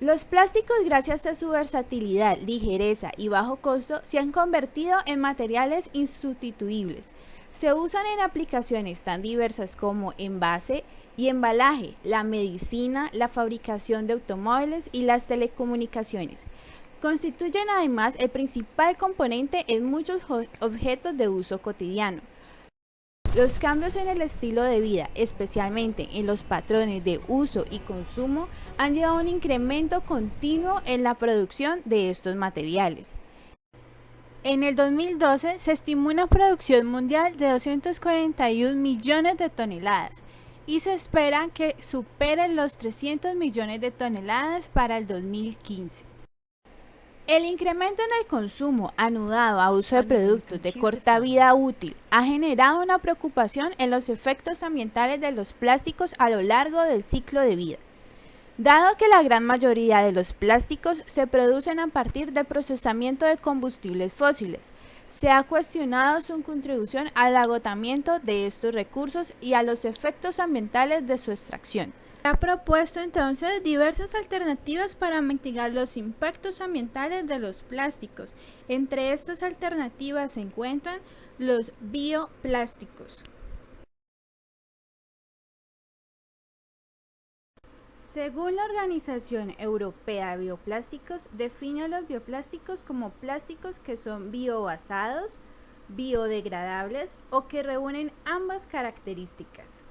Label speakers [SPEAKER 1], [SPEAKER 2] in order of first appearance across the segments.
[SPEAKER 1] Los plásticos, gracias a su versatilidad, ligereza y bajo costo, se han convertido en materiales insustituibles. Se usan en aplicaciones tan diversas como envase y embalaje, la medicina, la fabricación de automóviles y las telecomunicaciones. Constituyen además el principal componente en muchos objetos de uso cotidiano. Los cambios en el estilo de vida, especialmente en los patrones de uso y consumo, han llevado a un incremento continuo en la producción de estos materiales. En el 2012 se estimó una producción mundial de 241 millones de toneladas y se espera que superen los 300 millones de toneladas para el 2015. El incremento en el consumo anudado a uso de productos de corta vida útil ha generado una preocupación en los efectos ambientales de los plásticos a lo largo del ciclo de vida. Dado que la gran mayoría de los plásticos se producen a partir del procesamiento de combustibles fósiles, se ha cuestionado su contribución al agotamiento de estos recursos y a los efectos ambientales de su extracción. Se ha propuesto entonces diversas alternativas para mitigar los impactos ambientales de los plásticos. Entre estas alternativas se encuentran los bioplásticos. Según la Organización Europea de Bioplásticos, define a los bioplásticos como plásticos que son biobasados, biodegradables o que reúnen ambas características.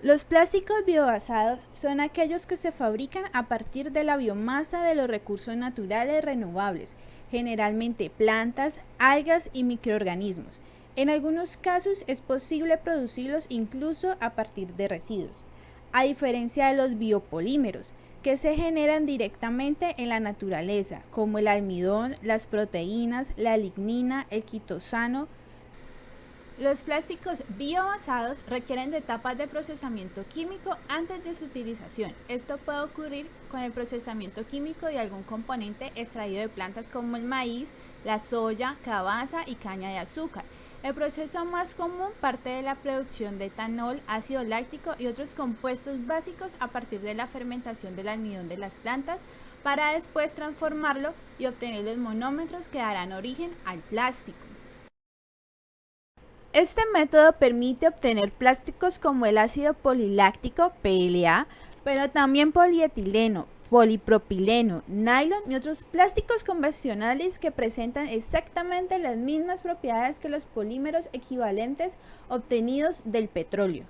[SPEAKER 1] Los plásticos biobasados son aquellos que se fabrican a partir de la biomasa de los recursos naturales renovables, generalmente plantas, algas y microorganismos. En algunos casos es posible producirlos incluso a partir de residuos, a diferencia de los biopolímeros, que se generan directamente en la naturaleza, como el almidón, las proteínas, la lignina, el quitosano. Los plásticos biobasados requieren de etapas de procesamiento químico antes de su utilización. Esto puede ocurrir con el procesamiento químico de algún componente extraído de plantas como el maíz, la soya, cabaza y caña de azúcar. El proceso más común parte de la producción de etanol, ácido láctico y otros compuestos básicos a partir de la fermentación del almidón de las plantas, para después transformarlo y obtener los monómeros que darán origen al plástico. Este método permite obtener plásticos como el ácido poliláctico, PLA, pero también polietileno, polipropileno, nylon y otros plásticos convencionales que presentan exactamente las mismas propiedades que los polímeros equivalentes obtenidos del petróleo.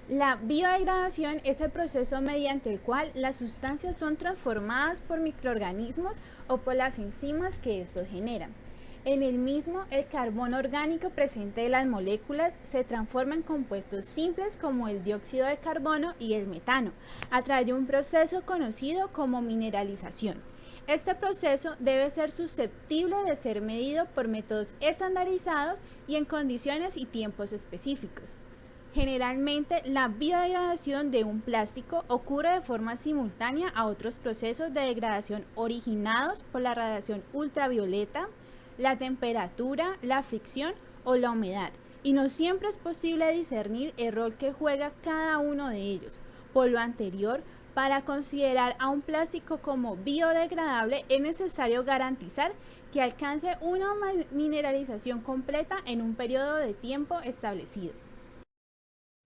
[SPEAKER 1] La biodegradación es el proceso mediante el cual las sustancias son transformadas por microorganismos o por las enzimas que estos generan. En el mismo, el carbono orgánico presente en las moléculas se transforma en compuestos simples como el dióxido de carbono y el metano, a través de un proceso conocido como mineralización. Este proceso debe ser susceptible de ser medido por métodos estandarizados y en condiciones y tiempos específicos. Generalmente, la biodegradación de un plástico ocurre de forma simultánea a otros procesos de degradación originados por la radiación ultravioleta, la temperatura, la fricción o la humedad, y no siempre es posible discernir el rol que juega cada uno de ellos. Por lo anterior, para considerar a un plástico como biodegradable es necesario garantizar que alcance una mineralización completa en un periodo de tiempo establecido.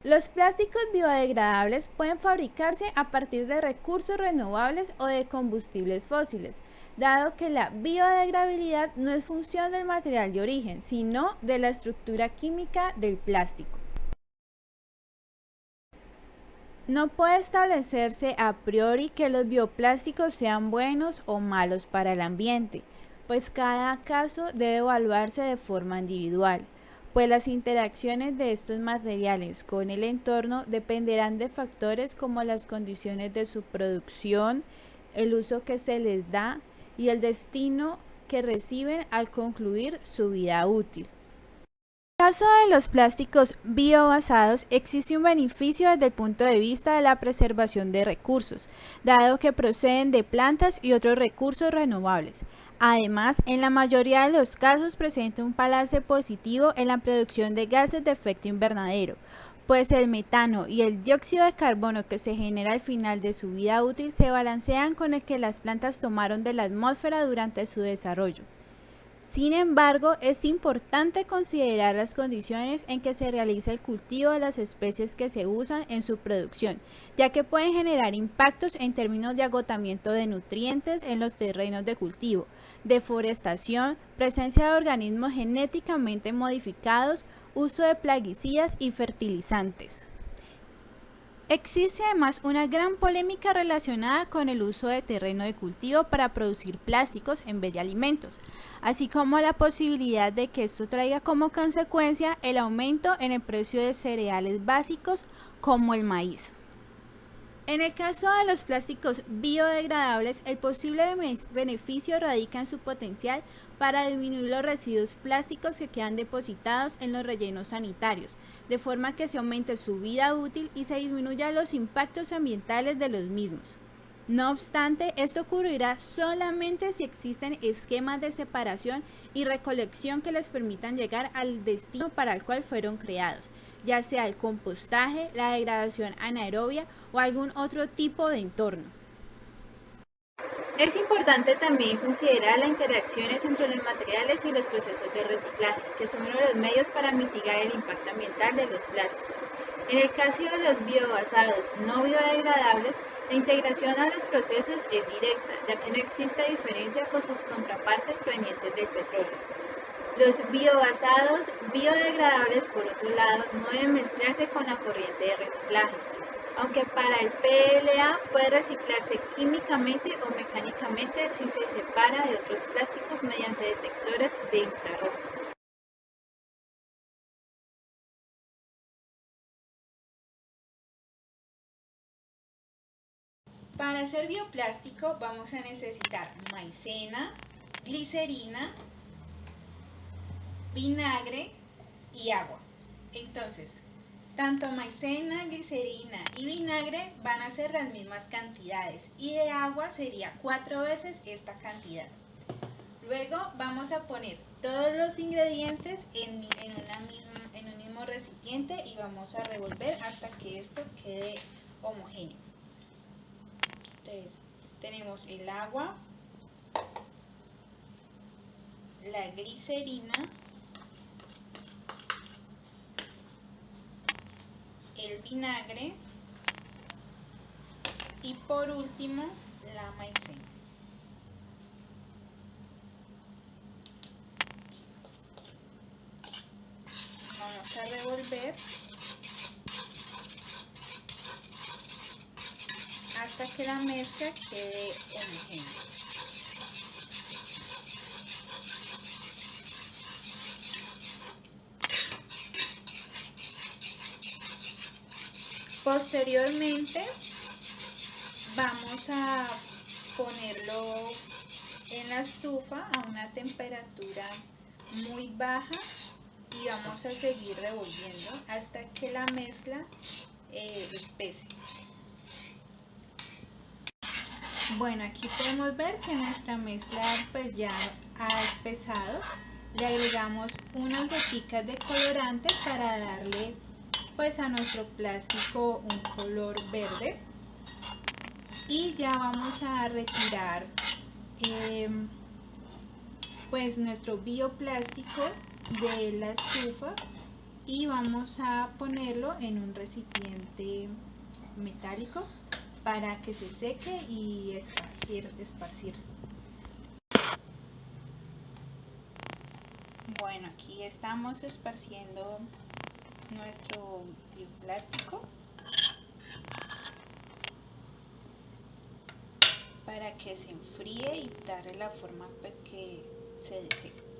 [SPEAKER 1] Los plásticos biodegradables pueden fabricarse a partir de recursos renovables o de combustibles fósiles, dado que la biodegradabilidad no es función del material de origen, sino de la estructura química del plástico. No puede establecerse a priori que los bioplásticos sean buenos o malos para el ambiente, pues cada caso debe evaluarse de forma individual, pues las interacciones de estos materiales con el entorno dependerán de factores como las condiciones de su producción, el uso que se les da y el destino que reciben al concluir su vida útil. En el caso de los plásticos biobasados, existe un beneficio desde el punto de vista de la preservación de recursos, dado que proceden de plantas y otros recursos renovables. Además, en la mayoría de los casos presenta un balance positivo en la producción de gases de efecto invernadero, pues el metano y el dióxido de carbono que se genera al final de su vida útil se balancean con el que las plantas tomaron de la atmósfera durante su desarrollo. Sin embargo, es importante considerar las condiciones en que se realiza el cultivo de las especies que se usan en su producción, ya que pueden generar impactos en términos de agotamiento de nutrientes en los terrenos de cultivo, deforestación, presencia de organismos genéticamente modificados, uso de plaguicidas y fertilizantes. Existe además una gran polémica relacionada con el uso de terreno de cultivo para producir plásticos en vez de alimentos, así como la posibilidad de que esto traiga como consecuencia el aumento en el precio de cereales básicos como el maíz. En el caso de los plásticos biodegradables, el posible beneficio radica en su potencial para disminuir los residuos plásticos que quedan depositados en los rellenos sanitarios, de forma que se aumente su vida útil y se disminuyan los impactos ambientales de los mismos. No obstante, esto ocurrirá solamente si existen esquemas de separación y recolección que les permitan llegar al destino para el cual fueron creados, ya sea el compostaje, la degradación anaerobia o algún otro tipo de entorno. Es importante también considerar las interacciones entre los materiales y los procesos de reciclaje, que son uno de los medios para mitigar el impacto ambiental de los plásticos. En el caso de los biobasados no biodegradables, la integración a los procesos es directa, ya que no existe diferencia con sus contrapartes provenientes del petróleo. Los biobasados biodegradables, por otro lado, no deben mezclarse con la corriente de reciclaje, aunque para el PLA puede reciclarse químicamente o mecánicamente si se separa de otros plásticos mediante detectores de infrarrojo. Para hacer bioplástico vamos a necesitar maicena, glicerina, vinagre y agua. Entonces, tanto maicena, glicerina y vinagre van a ser las mismas cantidades y de agua sería 4 veces esta cantidad. Luego vamos a poner todos los ingredientes en un mismo recipiente y vamos a revolver hasta que esto quede homogéneo. Entonces, tenemos el agua, la glicerina, el vinagre y por último la maicena. Vamos a revolver hasta que la mezcla quede homogénea. Posteriormente vamos a ponerlo en la estufa a una temperatura muy baja y vamos a seguir revolviendo hasta que la mezcla espese. Bueno, aquí podemos ver que nuestra mezcla pues ya ha espesado. Le agregamos unas goticas de colorante para darle pues a nuestro plástico un color verde y ya vamos a retirar pues nuestro bioplástico de la estufa y vamos a ponerlo en un recipiente metálico para que se seque y esparcir. Bueno, aquí estamos esparciendo nuestro bioplástico para que se enfríe y darle la forma pues que se desee.